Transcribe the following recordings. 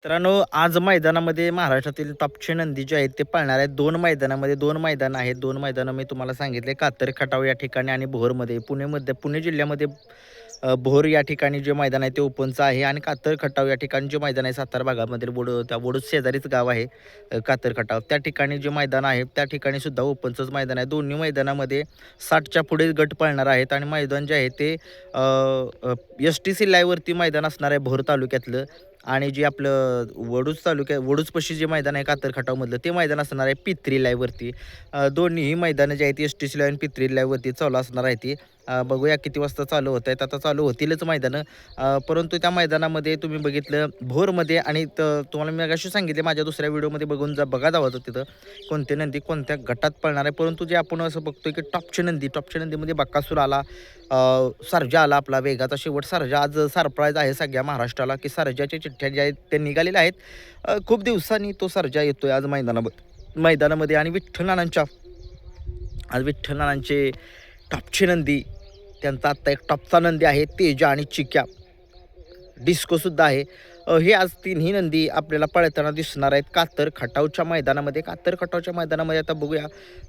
मित्रांनो, आज मैदानामध्ये महाराष्ट्रातील टॉपचे नंदी जे आहेत ते पळणार आहेत. 2 मैदानं आहेत. 2 मैदानं मी तुम्हाला सांगितले, कातर खटाव या ठिकाणी आणि भोरमध्ये. पुणे जिल्ह्यामध्ये भोर या ठिकाणी जे मैदान आहे ते ओपनचं आहे आणि कातर खटाव या ठिकाणी जे मैदान आहे सातारा भागामधील त्या वडूज शेजारीच गाव आहे कातर खटाव. त्या ठिकाणी जे मैदान आहे त्या ठिकाणी सुद्धा ओपनचंच मैदान आहे. दोन्ही मैदानामध्ये 60च्या पुढे गट पळणार आहेत आणि मैदान जे आहे ते STC लाईव्हवरती मैदान असणार आहे भोर तालुक्यातलं. आणि जे आपलं वडूजपाशी जे मैदान आहे कातर खटावमधलं ते मैदान असणार आहे पित्री लाईव्हवरती. दोन्हीही मैदानं जे आहेत STC लाईव्ह आणि पित्री लाईव्हवरती चालू असणार आहे ती. बघूया किती वाजता चालू होत आहेत. आता चालू होतीलच मैदानं. परंतु त्या मैदानामध्ये तुम्ही बघितलं भोरमध्ये आणि तुम्हाला मी मगाशी सांगितले माझ्या दुसऱ्या व्हिडिओमध्ये बघा जावं तिथं कोणते नंदी कोणत्या गटात पळणार आहे. परंतु जे आपण असं बघतोय की टॉपचे नंदीमध्ये बक्कासूर आला, सर्जा आला आपला वेगाचा शेवट. सर्जा आज सरप्राईज आहे सगळ्या महाराष्ट्राला की सर्जाच्या चिठ्ठ्या ज्या आहेत त्या निघालेल्या आहेत. खूप दिवसांनी तो सर्जा येतोय आज मैदानामध्ये आणि विठ्ठल नानांचे टॉपचे नंदी, त्यांचा आत्ता एक टॉपचा नंदी आहे तेजा आणि चिक्या. डिस्कोसुद्धा आहे. हे आज तिन्ही नंदी आपल्याला पळताना दिसणार आहेत कातर खटावच्या मैदानामध्ये. आता बघूया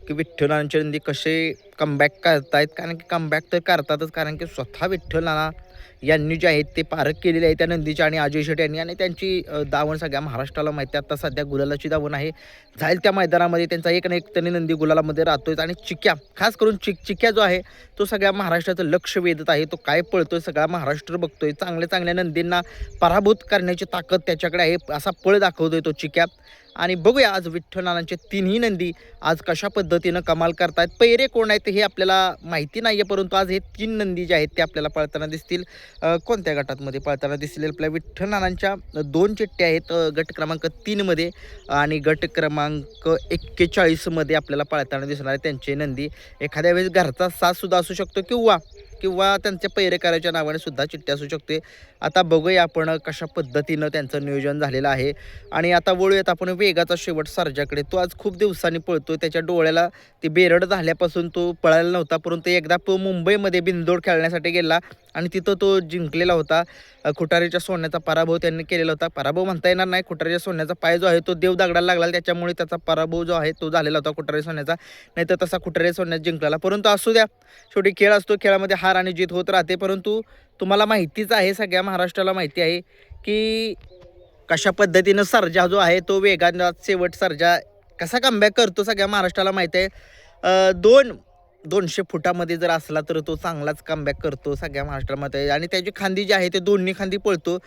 की विठ्ठलांचे नंदी कसे कमबॅक करतायत. कारण की कमबॅक तर करतातच, कारण की स्वतः विठ्ठलांना यांनी जे आहेत ते पारख केलेली आहे त्या नंदीच्या आणि अजय शेट यांनी. आणि त्यांची दावण सगळ्या महाराष्ट्राला माहिती आहे. आता सध्या गुलालाची दावण आहे. जाईल त्या मैदानामध्ये त्यांचा एक ना एक त्यांनी नंदी गुलालामध्ये राहतोय. आणि चिक्या, खास करून चिक्या जो आहे तो सगळ्या महाराष्ट्राचं लक्ष वेधत आहे. तो काय पळतोय सगळा महाराष्ट्र बघतोय. चांगल्या नंदींना पराभूत करण्याची ताकद त्याच्याकडे आहे. असा पळ दाखवतोय तो चिक्या. आणि बघूया आज विठ्ठलांचे तिन्ही नंदी आज कशा पद्धतीनं कमाल करतायत. पैरे कोण आहेत हे आपल्याला माहिती नाही आहे, परंतु आज हे 3 नंदी जे आहेत ते आपल्याला पळताना दिसतील. कोणत्या गटामध्ये पळताना दिसतील आपल्या विठ्ठलांच्या 2 चिठ्ठ्या आहेत गट क्रमांक 3मध्ये आणि गट क्रमांक 41मध्ये आपल्याला पळताना दिसणार आहे त्यांचे नंदी. एखाद्या वेळेस घरचा साथसुद्धा असू शकतो किंवा त्यांच्या पैरेकराच्या नावाने सुद्धा चिठ्ठी असू शकते. आता बघूया आपण कशा पद्धतीनं त्यांचं नियोजन झालेलं आहे. आणि आता वळूयात आपण वेगाचा शेवट सर्जाकडे. तो आज खूप दिवसांनी पळतोय. त्याच्या डोळ्याला ती बेरड झाल्यापासून तो पळायला नव्हता, परंतु एकदा तो मुंबईमध्ये बिनजोड खेळण्यासाठी गेला आणि तिथं तो जिंकलेला होता. खुटारीच्या सोन्याचा पराभव त्यांनी केलेला होता. पराभव म्हणता येणार नाही, खुटारीच्या सोन्याचा पाय जो आहे तो देव दगडाला लागला, त्याच्यामुळे त्याचा पराभव जो आहे तो झालेला होता खुटारी सोन्याचा. नाहीतर तसा खुटारी सोन्यात जिंकलेला. परंतु असू द्या, शेवटी खेळ असतो, खेळामध्ये हार आणि जीत होत राहते. परंतु तुम्हाला माहितीच आहे, सगळ्या महाराष्ट्राला माहिती आहे की कशा पद्धतीनं सर्जा जो आहे तो वेगाचा शेवट सर्जा कसा कमबॅक करतो सगळ्या महाराष्ट्राला माहिती आहे. 200 फुटामध्ये जर असला तर तो चांगलाच कमबॅक करतो सगळ्या महाराष्ट्रामध्ये. आणि त्याची खांदी जी आहे ते दोन्ही खांदी पळतो.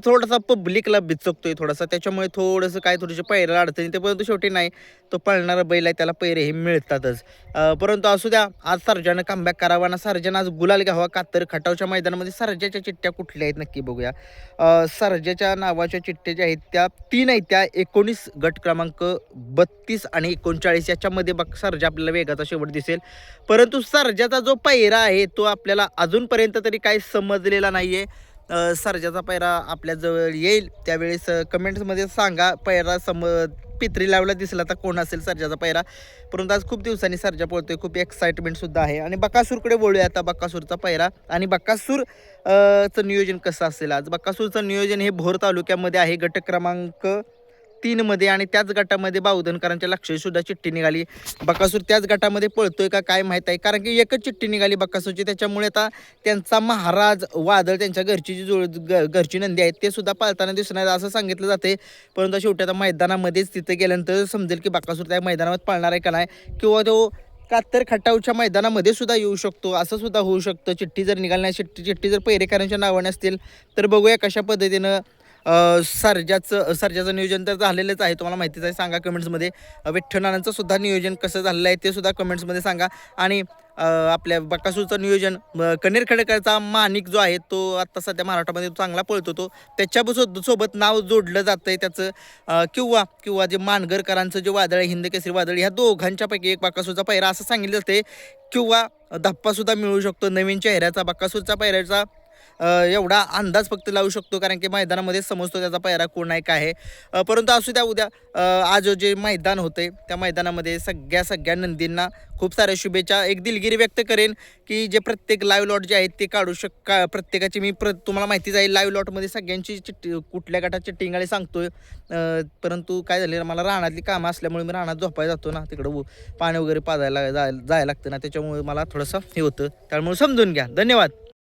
थोडासा पब्लिकला बिचकतोय थोडासा, त्याच्यामुळे थोडीशी पैराला अडचणी ते, परंतु शेवटी नाही, तो पळणारा बैल आहे, त्याला पैरे हे मिळतातच. परंतु असू द्या, आज सर्जानं कमबॅक करावा ना. सर्जानं आज गुलाल घ्यावा कातर खटावच्या मैदानामध्ये. सर्जाच्या चिठ्ठ्या कुठल्या आहेत नक्की बघूया. सर्जाच्या नावाच्या चिठ्ठ्या ज्या आहेत त्या 3 आहेत. त्या 19 गट क्रमांक 32 आणि 39 याच्यामध्ये सर्जा आपल्याला वेगाचा शेवट दिसेल. परंतु सर्जाचा जो पैरा आहे तो आपल्याला अजूनपर्यंत तरी काही समजलेला नाही आहे. सर्जाचा पैरा आपल्याजवळ येईल त्यावेळेस कमेंट्समध्ये सांगा. पैरा पित्री लावला दिसला तर कोण असेल सर्जाचा पैरा. परंतु आज खूप दिवसांनी सर्जा पळतोय, खूप एक्साइटमेंटसुद्धा आहे. आणि बकासूरकडे बोलूया आता. बकासूरचा पैरा आणि चं नियोजन कसं असेल आज. बकासूरचं नियोजन हे भोर तालुक्यामध्ये आहे गट क्रमांक 3मध्ये आणि त्याच गटामध्ये बावधनकरांच्या लक्षात सुद्धा चिठ्ठी निघाली. बकासूर त्याच गटामध्ये पळतोय का काय माहीत आहे, कारण की एकच चिठ्ठी निघाली बकासूरची. त्याच्यामुळे आता त्यांचा महाराज वादळ, त्यांच्या घरची जी घरची नंदी आहेत ते सुद्धा पळताना दिसणार असं सांगितलं जाते. परंतु शेवटी आता मैदानामध्येच तिथे गेल्यानंतर समजेल की बकासूर त्या मैदानामध्ये पळणार आहे का नाही, किंवा तो कातर खटावच्या मैदानामध्ये सुद्धा येऊ शकतो, असं सुद्धा होऊ शकतं. चिठ्ठी जर निघाली नाही, चिठ्ठी जर पैरेकरांच्या नावाने असतील तर बघूया कशा पद्धतीनं सर्जाचं नियोजन तर झालेलंच आहे, तुम्हाला माहितीच आहे. सांगा कमेंट्समध्ये. विठ्ठलांचं सुद्धा नियोजन कसं झालेलं आहे ते सुद्धा कमेंट्समध्ये सांगा. आणि आपल्या बकासूरचं नियोजन कनेर खडकरचा माणिक जो आहे तो आत्ता सध्या महाराष्ट्रामध्ये चांगला पळतो, तो त्याच्यासोबत नाव जोडलं जातं आहे त्याचं. किंवा जे मानगरकरांचं जे वादळ आहे, हिंद केसरी वादळ, ह्या दोघांच्यापैकी एक बकासूरचा पैरा असं सांगितलं जाते. किंवा धप्पासुद्धा मिळू शकतो नवीन चेहऱ्याचा. बकासूरचा पैऱ्याचा एवढा अंदाज फक्त लावू शकतो, कारण की मैदानामध्ये समजतो त्याचा पायरा कोण आहे काय आहे. परंतु असू द्या, उद्या आज जे मैदान होते त्या मैदानामध्ये सगळ्या नंदींना खूप साऱ्या शुभेच्छा. एक दिलगिरी व्यक्त करेन की जे प्रत्येक लाईव्ह लॉट जे आहेत ते काढू प्रत्येकाची मी तुम्हाला माहितीच आहे लाईव्ह लॉटमध्ये सगळ्यांची कुठल्या गटाची टिंगाळे सांगतोय. परंतु काय झालं, मला रानातली कामं असल्यामुळे मी रानात झोपायला जातो ना, तिकडं पाणी वगैरे पाजायला जायला लागतं ना, त्याच्यामुळे मला थोडंसं हे होतं, त्यामुळे समजून घ्या. धन्यवाद.